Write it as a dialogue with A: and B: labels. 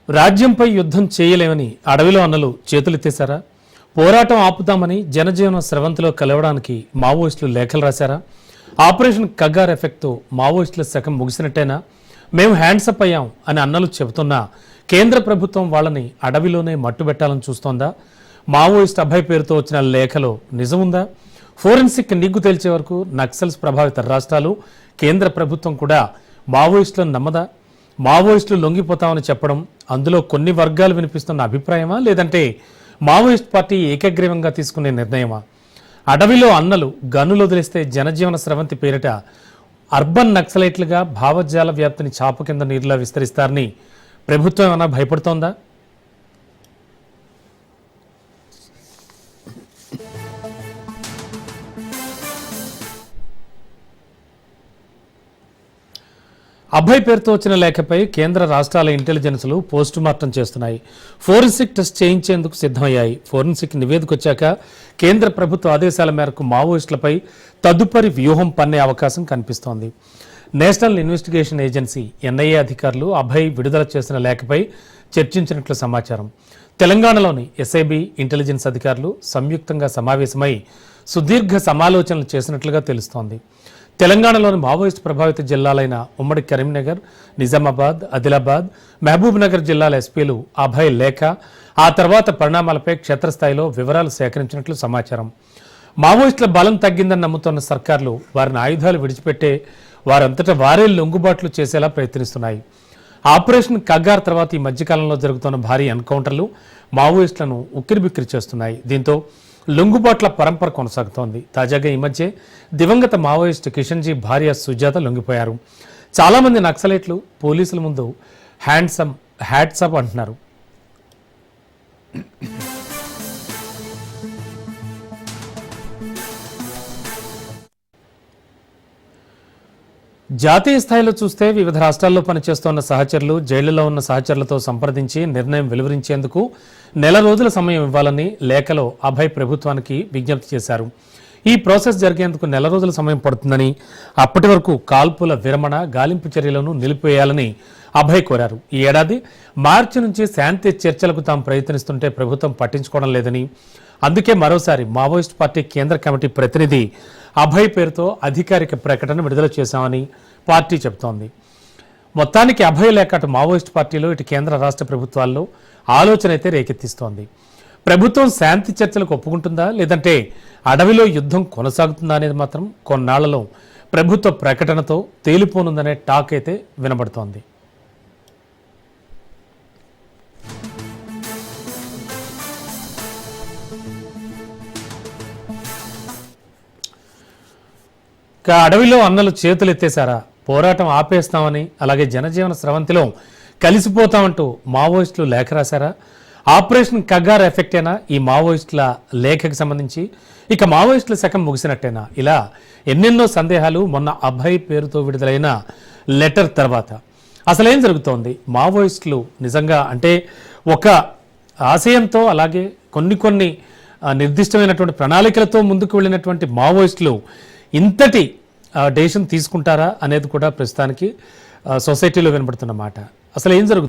A: రాజ్యంపై యుద్ధం చేయలేమని అడవిలో అన్నలు చేతులెత్తేశారా? పోరాటం ఆపుదామని జనజీవన స్రవంతిలో కలవడానికి మావోయిస్టులు లేఖలు రాశారా? ఆపరేషన్ కగ్గార్ ఎఫెక్ట్తో మావోయిస్టుల శకం ముగిసినట్టేనా? మేము హ్యాండ్సప్ అయ్యాం అని అన్నలు చెబుతున్నా కేంద్ర ప్రభుత్వం వాళ్ళని అడవిలోనే మట్టుబెట్టాలని చూస్తోందా? మావోయిస్ట్ అభయ్ పేరుతో వచ్చిన లేఖలో నిజముందా? ఫోరెన్సిక్ నిగ్గు తేల్చే వరకు నక్సల్స్ ప్రభావిత రాష్ట్రాలు కేంద్ర ప్రభుత్వం కూడా మావోయిస్టులను నమ్మదా? మావోయిస్టులు లొంగిపోతామని చెప్పడం అందులో కొన్ని వర్గాలు వినిపిస్తున్న అభిప్రాయమా, లేదంటే మావోయిస్ట్ పార్టీ ఏకగ్రీవంగా తీసుకునే నిర్ణయమా? అడవిలో అన్నలు గన్నులు వదిలేస్తే జనజీవన స్రవంతి పేరిట అర్బన్ నక్సలైట్లుగా భావజాల వ్యాప్తిని చాప కింద నీరులా విస్తరిస్తారని ప్రభుత్వం ఏమైనా భయపడుతోందా? అభయ్ పేరుతో వచ్చిన లేఖపై కేంద్ర రాష్ట్రాల ఇంటెలిజెన్స్లు పోస్టుమార్టం చేస్తున్నాయి. ఫోరెన్సిక్ టెస్ట్ చేయించేందుకు సిద్ధమయ్యాయి. ఫోరెన్సిక్ నివేదిక వచ్చాక కేంద్ర ప్రభుత్వ ఆదేశాల మేరకు మావోయిస్టులపై తదుపరి వ్యూహం పన్నే అవకాశం కనిపిస్తోంది. నేషనల్ ఇన్వెస్టిగేషన్ ఏజెన్సీ ఎన్ఐఏ అధికారులు అభయ్ విడుదల చేసిన లేఖపై చర్చించినట్లు సమాచారం. తెలంగాణలోని ఎస్ఐబి ఇంటెలిజెన్స్ అధికారులు సంయుక్తంగా సమావేశమై సుదీర్ఘ సమాలోచనలు చేసినట్లుగా తెలుస్తోంది. తెలంగాణలోని మావోయిస్ట్ ప్రభావిత జిల్లాలైన ఉమ్మడి కరీంనగర్, నిజామాబాద్, ఆదిలాబాద్, మహబూబ్ నగర్ జిల్లాల ఎస్పీలు అభయ్ లేఖ, ఆ తర్వాత పరిణామాలపై క్షేత్రస్థాయిలో వివరాలు సేకరించినట్లు సమాచారం. మావోయిస్టుల బలం తగ్గిందని నమ్ముతున్న సర్కార్లు వారిని ఆయుధాలు విడిచిపెట్టే వారంతటా వారే లొంగుబాట్లు చేసేలా ప్రయత్నిస్తున్నాయి. ఆపరేషన్ కగ్గార్ తర్వాత ఈ మధ్యకాలంలో జరుగుతున్న భారీ ఎన్కౌంటర్లు మావోయిస్టులను ఉక్కిరిబిక్కిరి చేస్తున్నాయి. దీంతో లొంగుబాట్ల పరంపర కొనసాగుతోంది. తాజాగా ఈ మధ్య దివంగత మావోయిస్టు కిషన్జీ భార్య సుజాత లొంగిపోయారు. చాలామంది నక్సలైట్లు పోలీసుల ముందు హ్యాట్సప్ అంటున్నారు. జాతీయ స్థాయిలో చూస్తే వివిధ రాష్ట్రాల్లో పనిచేస్తున్న సహచరులు జైళ్లలో ఉన్న సహచరులతో సంప్రదించి నిర్ణయం వెలువరించేందుకు నెల రోజుల సమయం ఇవ్వాలని లేఖలో అభయ్ ప్రభుత్వానికి విజ్ఞప్తి చేశారు. ఈ ప్రాసెస్ జరిగేందుకు నెల రోజుల సమయం పడుతుందని, అప్పటి వరకు కాల్పుల విరమణ, గాలింపు చర్యలను నిలిపివేయాలని అభయ్ కోరారు. ఈ ఏడాది మార్చి నుంచి శాంతి చర్చలకు తాము ప్రయత్నిస్తుంటే ప్రభుత్వం పట్టించుకోవడం లేదని, అందుకే మరోసారి మావోయిస్ట్ పార్టీ కేంద్ర కమిటీ ప్రతినిధి అభయ్ పేరుతో అధికారిక ప్రకటన విడుదల చేశామని పార్టీ చెబుతోంది. మొత్తానికి అభయ్ లేఖ అటు మావోయిస్ట్ పార్టీలో ఇటు కేంద్ర రాష్ట్ర ప్రభుత్వాల్లో ఆలోచన అయితే రేకెత్తిస్తోంది. ప్రభుత్వం శాంతి చర్చలకు ఒప్పుకుంటుందా, లేదంటే అడవిలో యుద్ధం కొనసాగుతుందా అనేది మాత్రం కొన్నాళ్లలో ప్రభుత్వ ప్రకటనతో తేలిపోనుందనే టాక్ అయితే వినబడుతోంది. అడవిలో అన్నలు చేతులు ఎత్తేశారా? పోరాటం ఆపేస్తామని, అలాగే జనజీవన స్రవంతిలో కలిసిపోతామంటూ మావోయిస్టులు లేఖ రాశారా? ఆపరేషన్ కగ్గార్ ఎఫెక్టేనా ఈ మావోయిస్టుల లేఖకి సంబంధించి? ఇక మావోయిస్టుల శకం ముగిసినట్టేనా? ఇలా ఎన్నెన్నో సందేహాలు మొన్న అభయ్ పేరుతో విడుదలైన లెటర్ తర్వాత. అసలేం జరుగుతోంది? మావోయిస్టులు నిజంగా అంటే ఒక ఆశయంతో, అలాగే కొన్ని నిర్దిష్టమైనటువంటి ప్రణాళికలతో ముందుకు వెళ్ళినటువంటి మావోయిస్టులు ఇంతటి డెసిషన్ తీసుకుంటారా అనేది కూడా ప్రస్తుతానికి సొసైటీలో వినబడుతున్న మాట. అసలు ఏం జరుగుతుంది?